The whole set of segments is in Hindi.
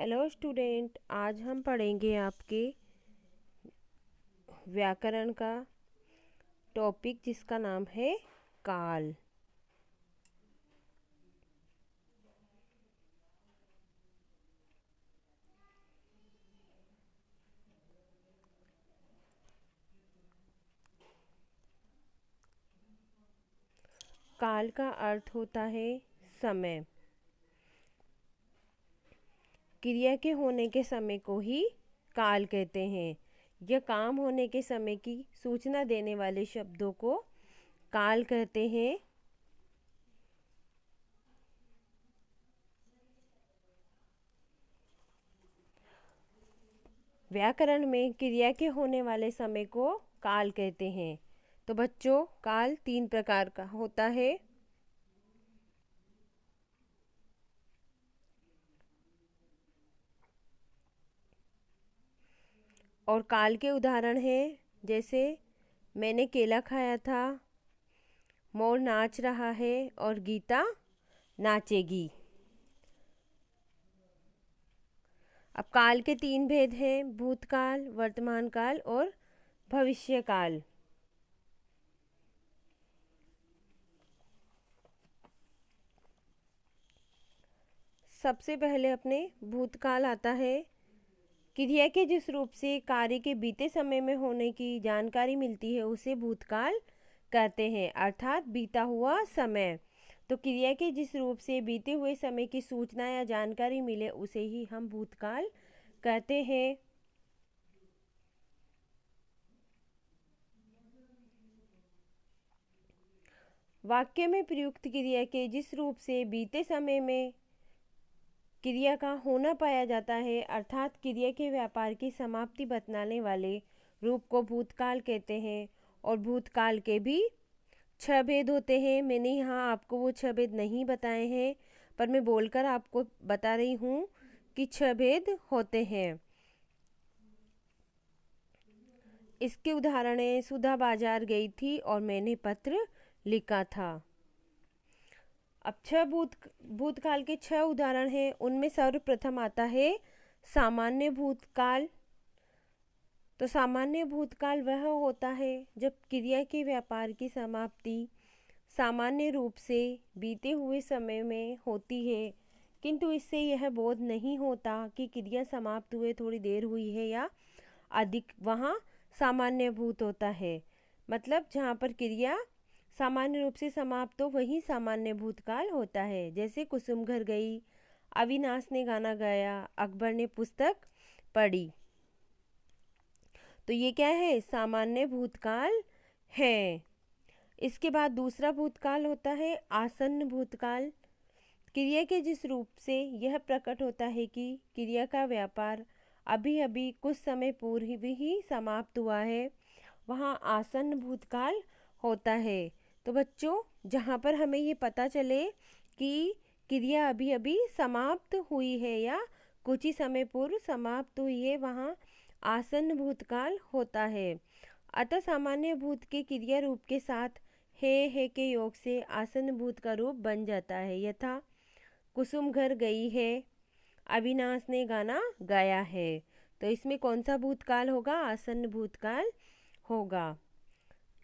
हेलो स्टूडेंट, आज हम पढ़ेंगे आपके व्याकरण का टॉपिक जिसका नाम है काल। काल का अर्थ होता है समय। क्रिया के होने के समय को ही काल कहते हैं। यह काम होने के समय की सूचना देने वाले शब्दों को काल कहते हैं। व्याकरण में क्रिया के होने वाले समय को काल कहते हैं। तो बच्चों, काल 3 प्रकार का होता है। और काल के उदाहरण हैं, जैसे मैंने केला खाया था, मोर नाच रहा है और गीता नाचेगी। अब काल के 3 भेद हैं: भूतकाल, वर्तमान काल और भविष्य काल। सबसे पहले अपने भूतकाल आता है। क्रिया के जिस रूप से कार्य के बीते समय में होने की जानकारी मिलती है उसे भूतकाल कहते हैं, अर्थात बीता हुआ समय। तो क्रिया के जिस रूप से बीते हुए समय की सूचना या जानकारी मिले उसे ही हम भूतकाल कहते हैं। वाक्य में प्रयुक्त क्रिया के जिस रूप से बीते समय में क्रिया का होना पाया जाता है, अर्थात क्रिया के व्यापार की समाप्ति बतलाने वाले रूप को भूतकाल कहते हैं। और भूतकाल के भी 6 भेद होते हैं। मैंने यहाँ आपको वो 6 भेद नहीं बताए हैं, पर मैं बोलकर आपको बता रही हूँ कि 6 भेद होते हैं। इसके उदाहरण है: सुधा बाजार गई थी और मैंने पत्र लिखा था। अब 6 भूतकाल के 6 उदाहरण हैं। उनमें सर्वप्रथम आता है सामान्य भूतकाल। तो सामान्य भूतकाल वह होता है जब क्रिया के व्यापार की समाप्ति सामान्य रूप से बीते हुए समय में होती है, किंतु इससे यह बोध नहीं होता कि क्रिया समाप्त हुए थोड़ी देर हुई है या अधिक। वहाँ सामान्य भूत होता है, मतलब जहाँ पर क्रिया सामान्य रूप से समाप्त हो वही सामान्य भूतकाल होता है। जैसे कुसुम घर गई, अविनाश ने गाना गाया, अकबर ने पुस्तक पढ़ी। तो ये क्या है? सामान्य भूतकाल है। इसके बाद दूसरा भूतकाल होता है आसन्न भूतकाल। क्रिया के जिस रूप से यह प्रकट होता है कि क्रिया का व्यापार अभी अभी कुछ समय पूर्व ही समाप्त हुआ है, वहाँ आसन्न भूतकाल होता है। तो बच्चों, जहाँ पर हमें ये पता चले कि क्रिया अभी अभी समाप्त हुई है या कुछ ही समय पूर्व समाप्त हुई है, वहाँ आसन्न भूतकाल होता है। अतः सामान्य भूत के क्रिया रूप के साथ है के योग से आसन्न भूत का रूप बन जाता है। यथा कुसुम घर गई है, अविनाश ने गाना गाया है। तो इसमें कौन सा भूतकाल होगा? आसन्न भूतकाल होगा।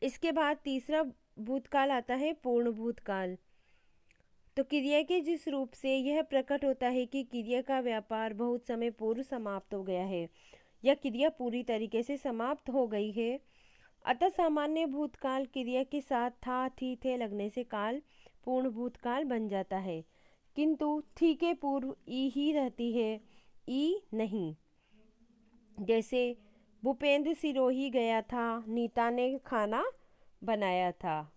इसके बाद तीसरा भूतकाल आता है पूर्ण भूतकाल। तो क्रिया के जिस रूप से यह प्रकट होता है कि क्रिया का व्यापार बहुत समय पूर्व समाप्त हो गया है या क्रिया पूरी तरीके से समाप्त हो गई है, अतः सामान्य भूतकाल क्रिया के साथ था थी थे लगने से काल पूर्ण भूतकाल बन जाता है, किंतु थी के पूर्व ई ही रहती है, ई नहीं। जैसे भूपेंद्र सिरोही गया था, नीता ने खाना बनाया था।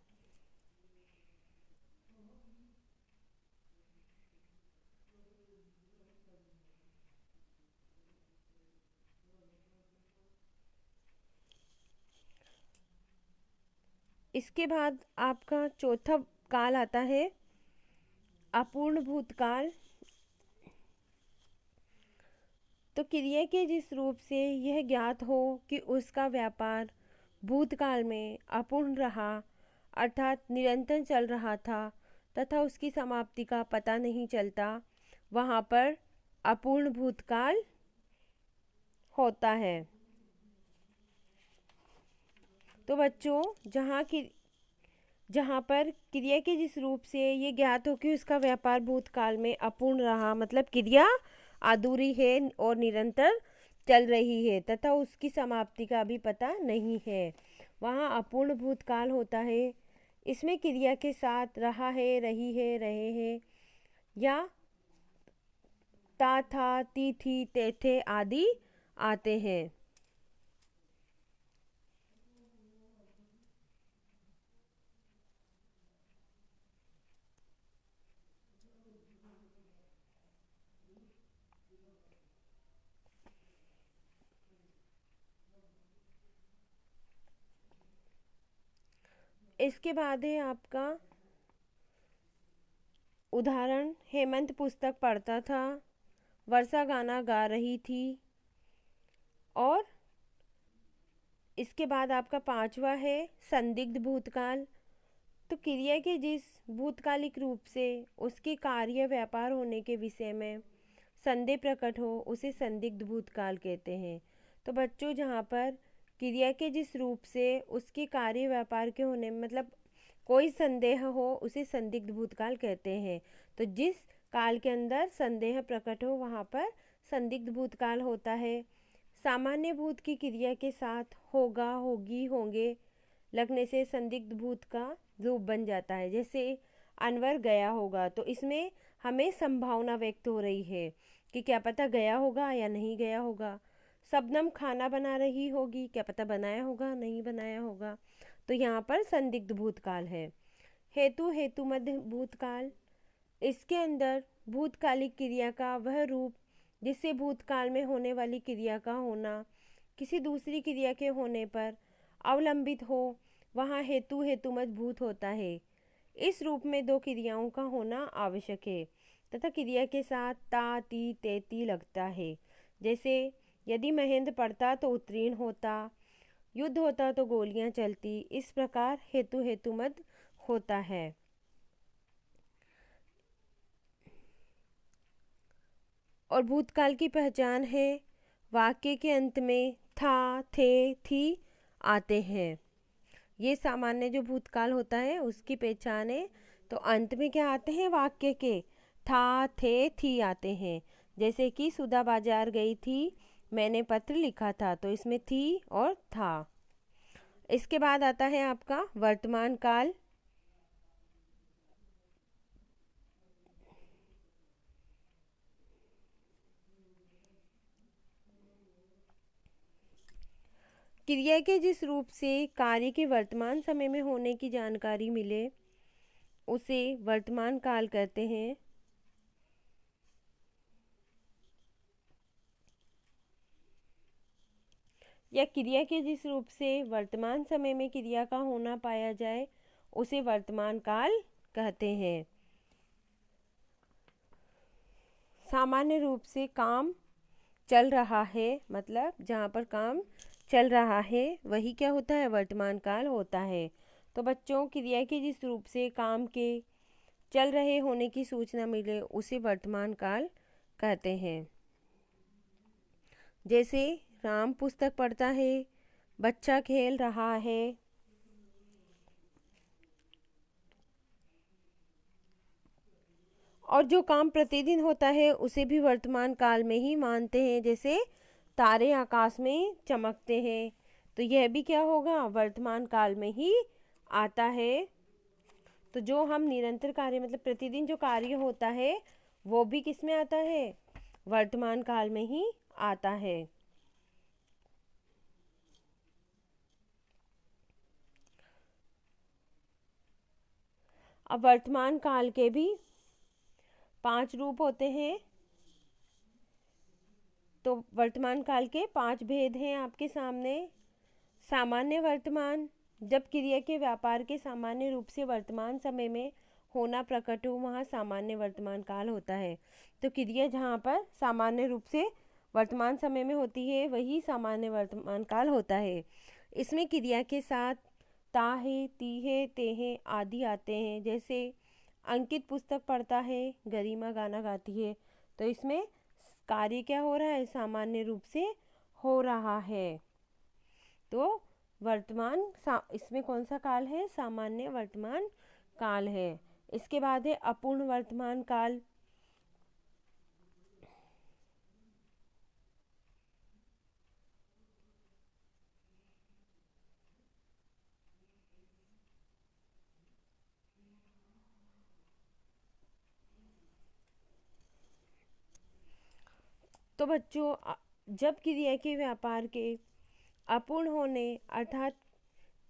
इसके बाद आपका चौथा काल आता है अपूर्ण भूतकाल। तो क्रिया के जिस रूप से यह ज्ञात हो कि उसका व्यापार भूतकाल में अपूर्ण रहा, अर्थात निरंतर चल रहा था तथा उसकी समाप्ति का पता नहीं चलता, वहाँ पर अपूर्ण भूतकाल होता है। तो बच्चों जहाँ पर क्रिया के जिस रूप से ये ज्ञात हो कि उसका व्यापार भूतकाल में अपूर्ण रहा, मतलब क्रिया अधूरी है और निरंतर चल रही है तथा उसकी समाप्ति का भी पता नहीं है, वहाँ अपूर्ण भूतकाल होता है। इसमें क्रिया के साथ रहा है, रही है, रहे हैं या ता, था, ती, थी, ते, थे आदि आते हैं। इसके बाद है आपका उदाहरण, हेमंत पुस्तक पढ़ता था, वर्षा गाना गा रही थी। और इसके बाद आपका पांचवा है संदिग्ध भूतकाल। तो क्रिया के जिस भूतकालिक रूप से उसके कार्य व्यापार होने के विषय में संदेह प्रकट हो उसे संदिग्ध भूतकाल कहते हैं। तो बच्चों जहाँ पर क्रिया के जिस रूप से उसके कार्य व्यापार के होने में मतलब कोई संदेह हो उसे संदिग्ध भूतकाल कहते हैं। तो जिस काल के अंदर संदेह प्रकट हो वहाँ पर संदिग्ध भूतकाल होता है। सामान्य भूत की क्रिया के साथ होगा, होगी, होंगे लगने से संदिग्ध भूत का रूप बन जाता है। जैसे अनवर गया होगा, तो इसमें हमें संभावना व्यक्त हो रही है कि क्या पता गया होगा या नहीं गया होगा। शबनम खाना बना रही होगी, क्या पता बनाया होगा नहीं बनाया होगा, तो यहाँ पर संदिग्ध भूतकाल है। हेतु मध्य भूतकाल, इसके अंदर भूतकालिक क्रिया का वह रूप जिससे भूतकाल में होने वाली क्रिया का होना किसी दूसरी क्रिया के होने पर अवलंबित हो, वहाँ हेतु मजबूत होता है। इस रूप में दो क्रियाओं का होना आवश्यक है तथा क्रिया के साथ ता, ती, तेती लगता है। जैसे यदि महेंद्र पढ़ता तो उत्तीर्ण होता, युद्ध होता तो गोलियां चलती। इस प्रकार हेतु मद होता है। और भूतकाल की पहचान है, वाक्य के अंत में था, थे, थी आते हैं। ये सामान्य जो भूतकाल होता है उसकी पहचान है। तो अंत में क्या आते हैं वाक्य के, था, थे, थी आते हैं। जैसे कि सुधा बाजार गई थी, मैंने पत्र लिखा था, तो इसमें थी और था। इसके बाद आता है आपका वर्तमान काल। क्रिया के जिस रूप से कार्य के वर्तमान समय में होने की जानकारी मिले उसे वर्तमान काल कहते हैं। या क्रिया के जिस रूप से वर्तमान समय में क्रिया का होना पाया जाए उसे वर्तमान काल कहते हैं। सामान्य रूप से काम चल रहा है, मतलब जहाँ पर काम चल रहा है वही क्या होता है, वर्तमान काल होता है। तो बच्चों क्रिया के जिस रूप से काम के चल रहे होने की सूचना मिले उसे वर्तमान काल कहते हैं। जैसे राम पुस्तक पढ़ता है, बच्चा खेल रहा है। और जो काम प्रतिदिन होता है उसे भी वर्तमान काल में ही मानते हैं। जैसे तारे आकाश में चमकते हैं, तो यह भी क्या होगा, वर्तमान काल में ही आता है। तो जो हम निरंतर कार्य मतलब प्रतिदिन जो कार्य होता है वो भी किस में आता है, वर्तमान काल में ही आता है। अब वर्तमान काल के भी 5 रूप होते हैं। तो वर्तमान काल के 5 भेद हैं आपके सामने। सामान्य वर्तमान, जब क्रिया के व्यापार के सामान्य रूप से वर्तमान समय में होना प्रकट हो वहाँ सामान्य वर्तमान काल होता है। तो क्रिया जहाँ पर सामान्य रूप से वर्तमान समय में होती है वही सामान्य वर्तमान काल होता है। इसमें क्रिया के साथ ता है, ती है, ते है आदि आते हैं। जैसे अंकित पुस्तक पढ़ता है, गरिमा गाना गाती है, तो इसमें कार्य क्या हो रहा है, सामान्य रूप से हो रहा है। तो इसमें कौन सा काल है, सामान्य वर्तमान काल है। इसके बाद है अपूर्ण वर्तमान काल। तो बच्चों, जब क्रिया के व्यापार के अपूर्ण होने अर्थात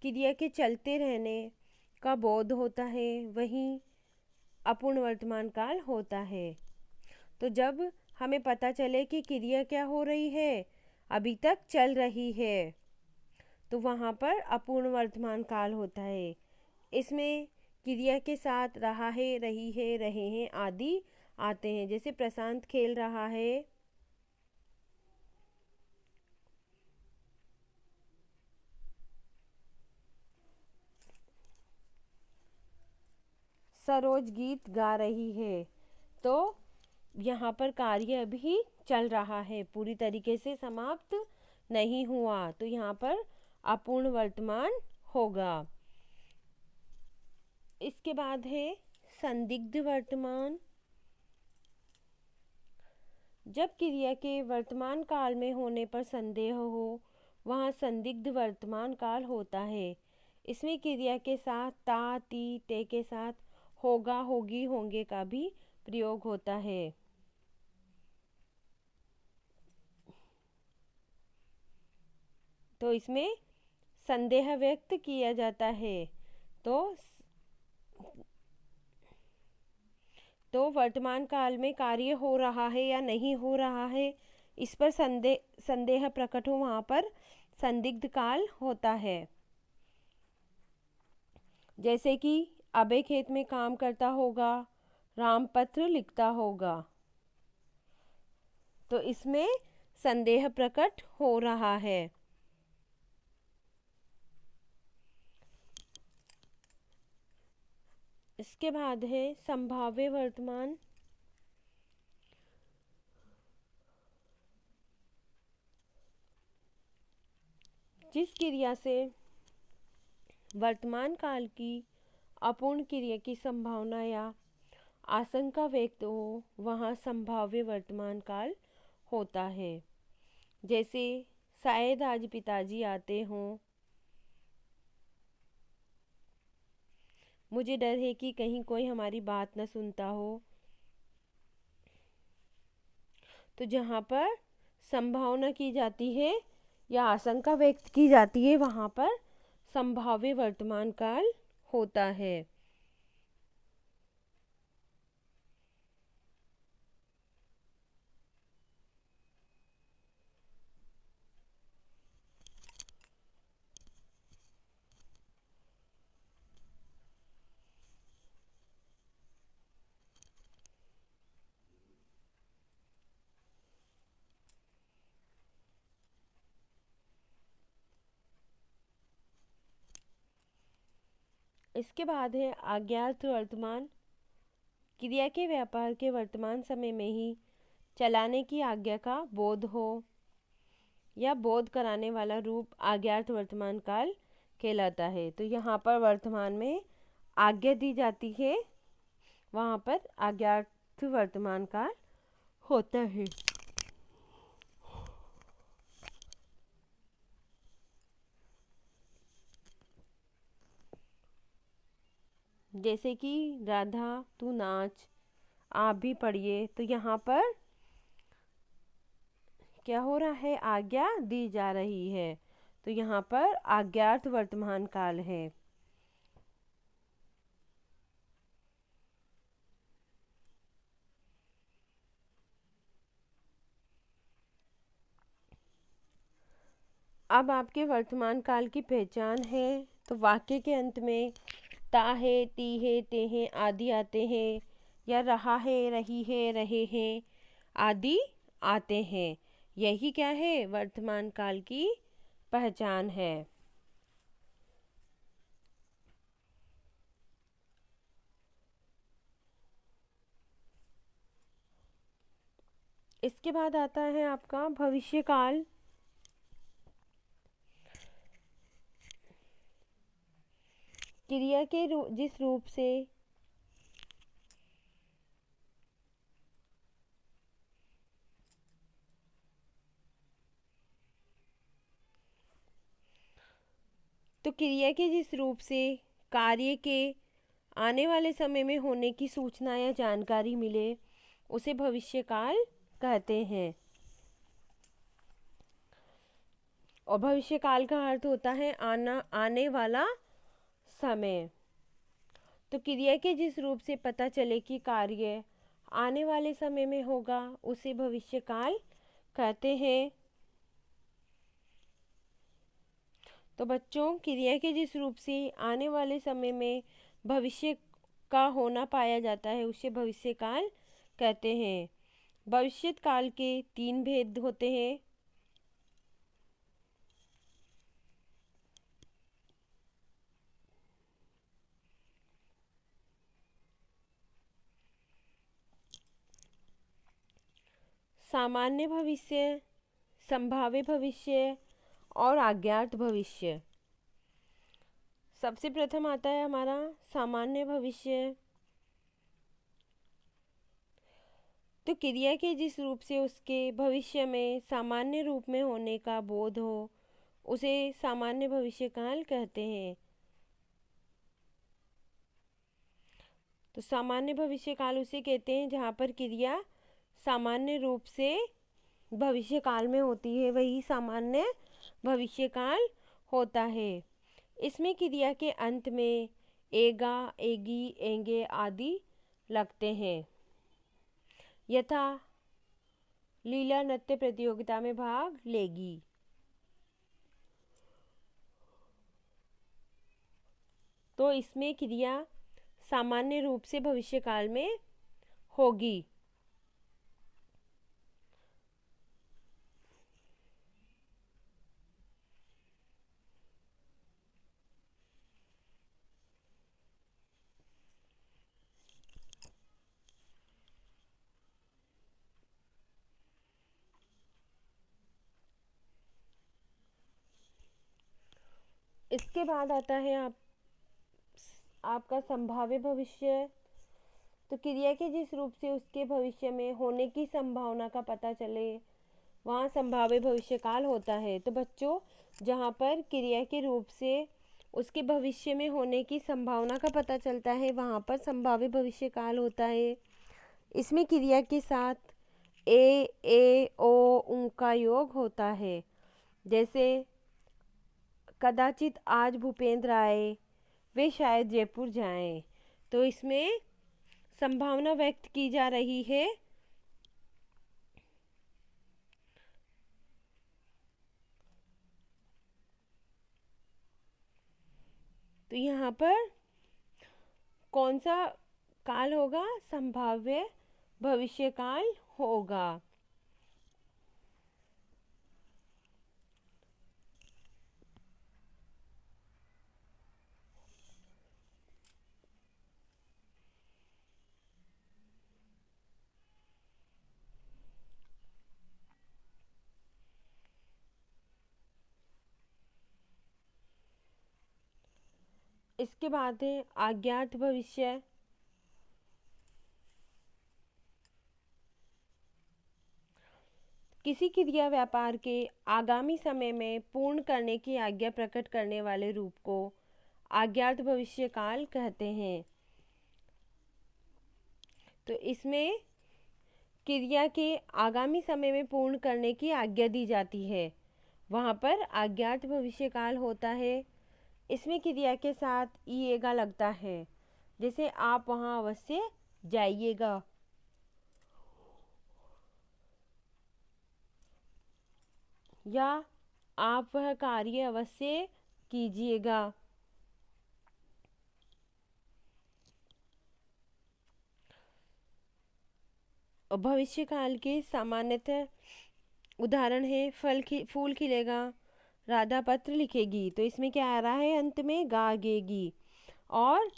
क्रिया के चलते रहने का बोध होता है, वहीं अपूर्ण वर्तमान काल होता है। तो जब हमें पता चले कि क्रिया क्या हो रही है, अभी तक चल रही है, तो वहाँ पर अपूर्ण वर्तमान काल होता है। इसमें क्रिया के साथ रहा है, रही है, रहे हैं आदि आते हैं। जैसे प्रशांत खेल रहा है, सरोज गीत गा रही है। तो यहाँ पर कार्य अभी चल रहा है, पूरी तरीके से समाप्त नहीं हुआ, तो यहाँ पर अपूर्ण वर्तमान होगा। इसके बाद है संदिग्ध वर्तमान। जब क्रिया के वर्तमान काल में होने पर संदेह हो, वहाँ संदिग्ध वर्तमान काल होता है। इसमें क्रिया के साथ ता, ती, ते के साथ होगा, होगी, होंगे का भी प्रयोग होता है। तो इसमें संदेह व्यक्त किया जाता है। तो वर्तमान काल में कार्य हो रहा है या नहीं हो रहा है, इस पर संदेह प्रकट हो, वहाँ पर संदिग्ध काल होता है। जैसे कि अबे खेत में काम करता होगा, राम पत्र लिखता होगा, तो इसमें संदेह प्रकट हो रहा है। इसके बाद है संभाव्य वर्तमान। जिस क्रिया से वर्तमान काल की अपूर्ण क्रिया की संभावना या आशंका व्यक्त हो, वहाँ संभाव्य वर्तमान काल होता है। जैसे शायद आज पिताजी आते हों, मुझे डर है कि कहीं कोई हमारी बात न सुनता हो। तो जहाँ पर संभावना की जाती है या आशंका व्यक्त की जाती है, वहाँ पर संभाव्य वर्तमान काल होता है। इसके बाद है अज्ञात वर्तमान। क्रिया के व्यापार के वर्तमान समय में ही चलाने की आज्ञा का बोध हो या बोध कराने वाला रूप अज्ञात वर्तमान काल कहलाता है। तो यहाँ पर वर्तमान में आज्ञा दी जाती है, वहाँ पर अज्ञात वर्तमान काल होता है। जैसे कि राधा तू नाच, आप भी पढ़िए, तो यहाँ पर क्या हो रहा है, आज्ञा दी जा रही है, तो यहाँ पर अज्ञात वर्तमान काल है। अब आपके वर्तमान काल की पहचान है, तो वाक्य के अंत में ता है, ती है, ते हैं आदि आते हैं, या रहा है, रही है, रहे हैं आदि आते हैं। यही क्या है, वर्तमान काल की पहचान है। इसके बाद आता है आपका भविष्यकाल। क्रिया के जिस रूप से तो क्रिया के जिस रूप से कार्य के आने वाले समय में होने की सूचना या जानकारी मिले उसे भविष्यकाल कहते हैं। और भविष्यकाल का अर्थ होता है आने वाला समय। तो क्रिया के जिस रूप से पता चले कि कार्य आने वाले समय में होगा उसे भविष्यकाल कहते हैं। तो बच्चों, क्रिया के जिस रूप से आने वाले समय में भविष्य का होना पाया जाता है उसे भविष्यकाल कहते हैं। भविष्यत काल के 3 भेद होते हैं। सामान्य भविष्य, संभाव्य भविष्य और अज्ञात भविष्य। सबसे प्रथम आता है हमारा सामान्य भविष्य। तो क्रिया के जिस रूप से उसके भविष्य में सामान्य रूप में होने का बोध हो उसे सामान्य भविष्यकाल कहते हैं। तो सामान्य भविष्यकाल उसे कहते हैं जहाँ पर क्रिया सामान्य रूप से भविष्यकाल में होती है, वही सामान्य भविष्यकाल होता है। इसमें क्रिया के अंत में एगा, एगी, एंगे आदि लगते हैं। यथा लीला नृत्य प्रतियोगिता में भाग लेगी। तो इसमें क्रिया सामान्य रूप से भविष्यकाल में होगी। इसके बाद आता है आपका संभाव्य भविष्य। तो क्रिया के जिस रूप से उसके भविष्य में होने की संभावना का पता चले वहाँ संभाव्य भविष्यकाल होता है। तो बच्चों, जहाँ पर क्रिया के रूप से उसके भविष्य में होने की संभावना का पता चलता है वहाँ पर संभाव्य भविष्यकाल होता है। इसमें क्रिया के साथ ए, ओ, ऊ का योग होता है। जैसे कदाचित आज भूपेंद्र आए, वे शायद जयपुर जाएं। तो इसमें संभावना व्यक्त की जा रही है। तो यहाँ पर कौन सा काल होगा? संभाव्य भविष्यकाल होगा। इसके बाद है अज्ञात भविष्य। किसी क्रिया व्यापार के आगामी समय में पूर्ण करने की आज्ञा प्रकट करने वाले रूप को अज्ञात भविष्यकाल कहते हैं। तो इसमें क्रिया के आगामी समय में पूर्ण करने की आज्ञा दी जाती है, वहाँ पर अज्ञात भविष्यकाल होता है। इसमें क्रिया के साथ ईएगा लगता है, जैसे आप वहाँ अवश्य जाइएगा या आप वह कार्य अवश्य कीजिएगा। भविष्यकाल के सामान्यतः उदाहरण है फूल खिलेगा, राधा पत्र लिखेगी। तो इसमें क्या आ रहा है? अंत में गागेगी। और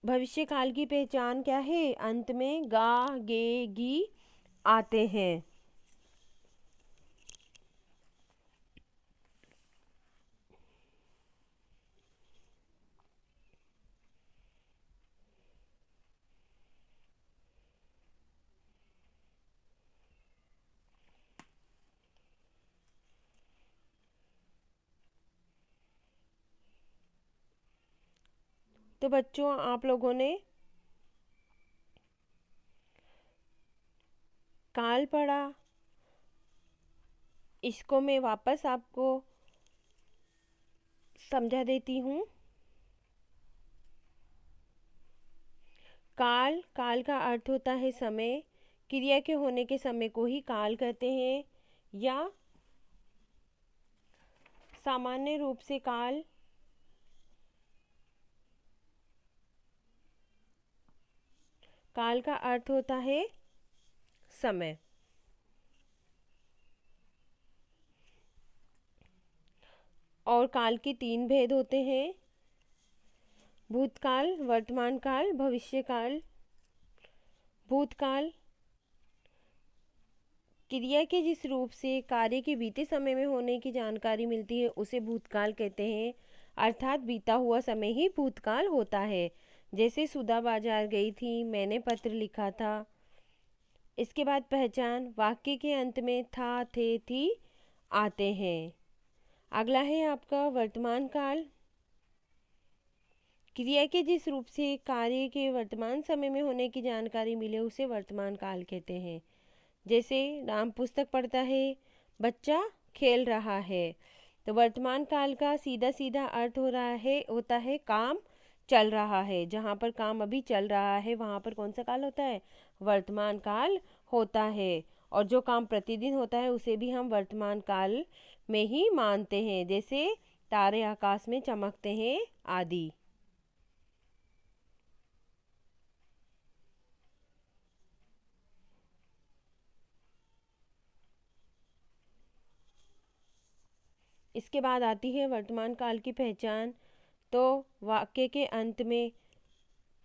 भविष्यकाल की पहचान क्या है? अंत में गा, गे, गी आते हैं। तो बच्चों, आप लोगों ने काल पढ़ा, इसको मैं वापस आपको समझा देती हूँ। काल, काल का अर्थ होता है समय। क्रिया के होने के समय को ही काल कहते हैं, या सामान्य रूप से काल काल का अर्थ होता है समय। और काल के 3 भेद होते हैं: भूतकाल, वर्तमान काल, भविष्य काल। भूतकाल, क्रिया के जिस रूप से कार्य के बीते समय में होने की जानकारी मिलती है उसे भूतकाल कहते हैं, अर्थात बीता हुआ समय ही भूतकाल होता है। जैसे सुधा बाजार गई थी, मैंने पत्र लिखा था। इसके बाद पहचान, वाक्य के अंत में था, थे, थी आते हैं। अगला है आपका वर्तमान काल। क्रिया के जिस रूप से कार्य के वर्तमान समय में होने की जानकारी मिले उसे वर्तमान काल कहते हैं। जैसे राम पुस्तक पढ़ता है, बच्चा खेल रहा है। तो वर्तमान काल का सीधा सीधा अर्थ होता है काम चल रहा है। जहाँ पर काम अभी चल रहा है वहाँ पर कौन सा काल होता है? वर्तमान काल होता है। और जो काम प्रतिदिन होता है उसे भी हम वर्तमान काल में ही मानते हैं, जैसे तारे आकाश में चमकते हैं आदि। इसके बाद आती है वर्तमान काल की पहचान। तो वाक्य के अंत में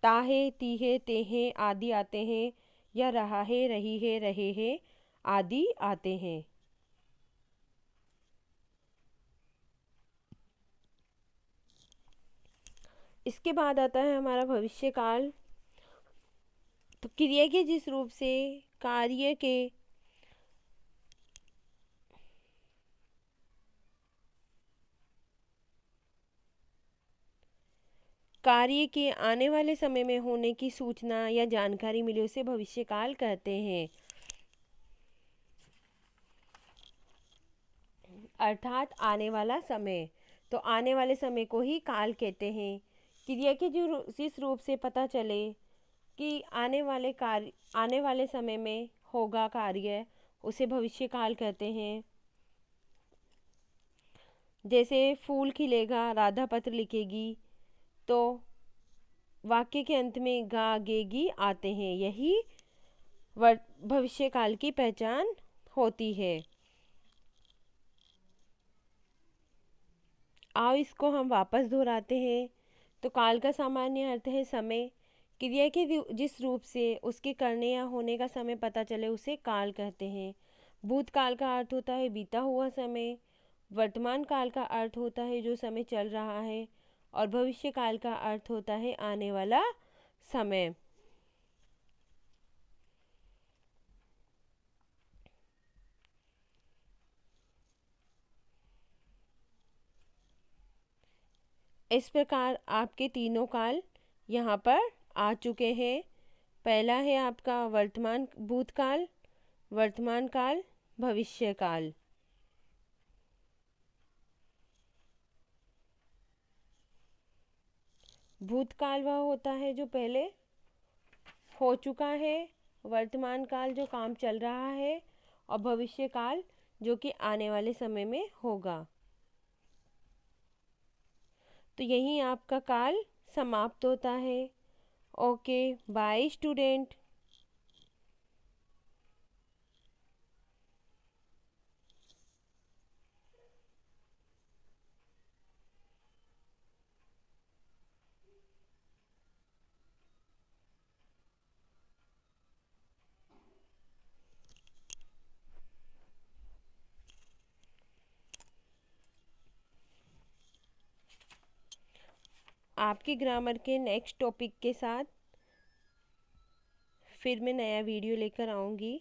ताहे, तीहे, तेहे आदि आते हैं, या रहा है, रही है, रहे हैं आदि आते हैं। इसके बाद आता है हमारा भविष्य काल। तो क्रिया के जिस रूप से कार्य के कार्य के आने वाले समय में होने की सूचना या जानकारी मिले उसे भविष्य काल कहते हैं, अर्थात आने वाला समय। तो आने वाले समय को ही काल कहते हैं। क्रिया के जो जिस रूप से पता चले कि आने वाले समय में होगा कार्य उसे भविष्य काल कहते हैं। जैसे फूल खिलेगा, राधा पत्र लिखेगी, तो वाक्य के अंत में गा, गेगी आते हैं। यही भविष्य काल की पहचान होती है। आओ इसको हम वापस दोहराते हैं। तो काल का सामान्य अर्थ है समय। क्रिया के जिस रूप से उसके करने या होने का समय पता चले उसे काल कहते हैं। भूतकाल का अर्थ होता है बीता हुआ समय। वर्तमान काल का अर्थ होता है जो समय चल रहा है। और भविष्य काल का अर्थ होता है आने वाला समय। इस प्रकार आपके तीनों काल यहाँ पर आ चुके हैं। पहला है आपका भूतकाल, वर्तमान काल, भविष्य काल। भूतकाल वह होता है जो पहले हो चुका है, वर्तमान काल जो काम चल रहा है, और भविष्य काल जो कि आने वाले समय में होगा। तो यहीं आपका काल समाप्त होता है। Okay, bye student. आपकी ग्रामर के नेक्स्ट टॉपिक के साथ फिर मैं नया वीडियो लेकर आऊँगी।